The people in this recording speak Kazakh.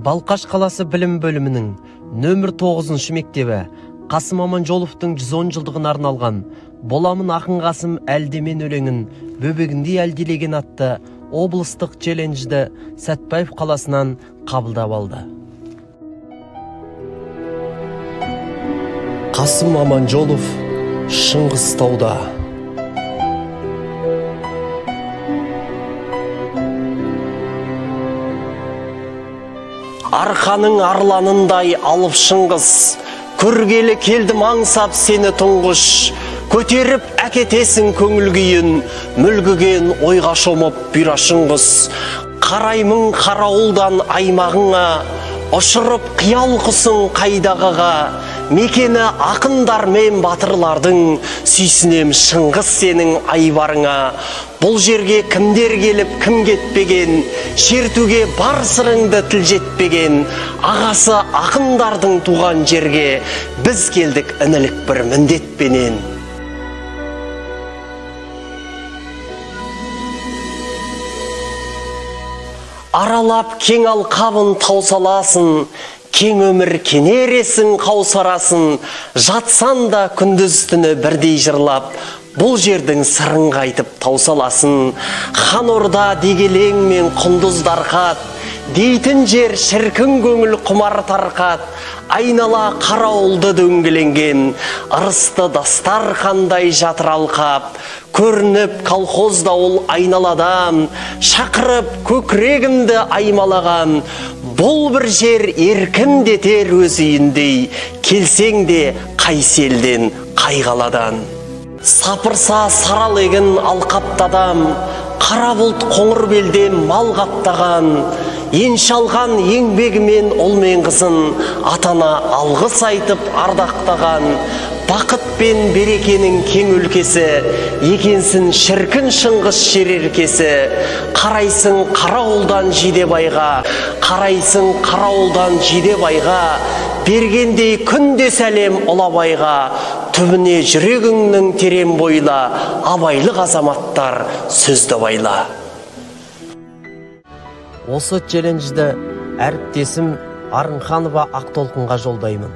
Балқаш қаласы білім бөлімінің нөмір 9-шы мектебі Қасым Аманжоловтың 110 жылдығына арналған «Боламын ақын Қасым әлдемен өлеңін бөбегіндей әлдилеген» атты облыстық челленджді Сәтбаев қаласынан қабылдап алды. Қасым Аманжолов Шыңғыстауда. Арқаның арланындай алып шыңғыс, көргелі келдім аңсап сені тұңғыш, көтеріп әкетесің көңіл күйін, мүлгіген ойға шомып бұйра шыңғыс. Қараймын қарауылдан аймағыңа, ұшырып қиял құсың қайдағыға, мекені ақындар мен батырлардың, сүйсінем шыңғыс сенің айбарыңа. Бұл жерге кімдер келіп кім кетпеген, шертуге бар сырыңды тіл жетпеген, ағасы ақындардың туған жерге біз келдік інілік бір міндетпенен. Аралап кең алқабын таусаласын, кең өмір кенересің қаусарасын, жатсан да күндіз түні бірдей жырлап, бұл жердің сырын қайтып таусаласын. Хан орда дегелең мен құндыздар қат, дейтін жер шіркін көңіл құмар тарқат. Айнала қарауылды дөңгеленген, ырысты дастар қандай жатыр алқап. Көрініп колхозда ол айналадан, шақырып көкірегімді аймалаған. Бұл бір жер еркіндетер өз үйіндей, келсең де қай селден, қай қаладан. Сапырса сарал егін алқаптадам, қара бұлт қоңыр белден мал қаптаған. Еншалған еңбегімен ұл мен қызын атана алғыс айтып ардақтаған. Бақыт пен берекенің кең өлкесі, екенсін шіркін шыңғыс шереркесі. Қарайсың қарауылдан Жидебайға, қарайсың қарауылдан Жидебайға, бергендей күнде сәлем ұлабайға. Түбіне жүрегіңнің терем бойла, абайлық азаматтар сөзді байла. Осы челленджді әріптесім Арынханова Ақтолқынға жолдаймын.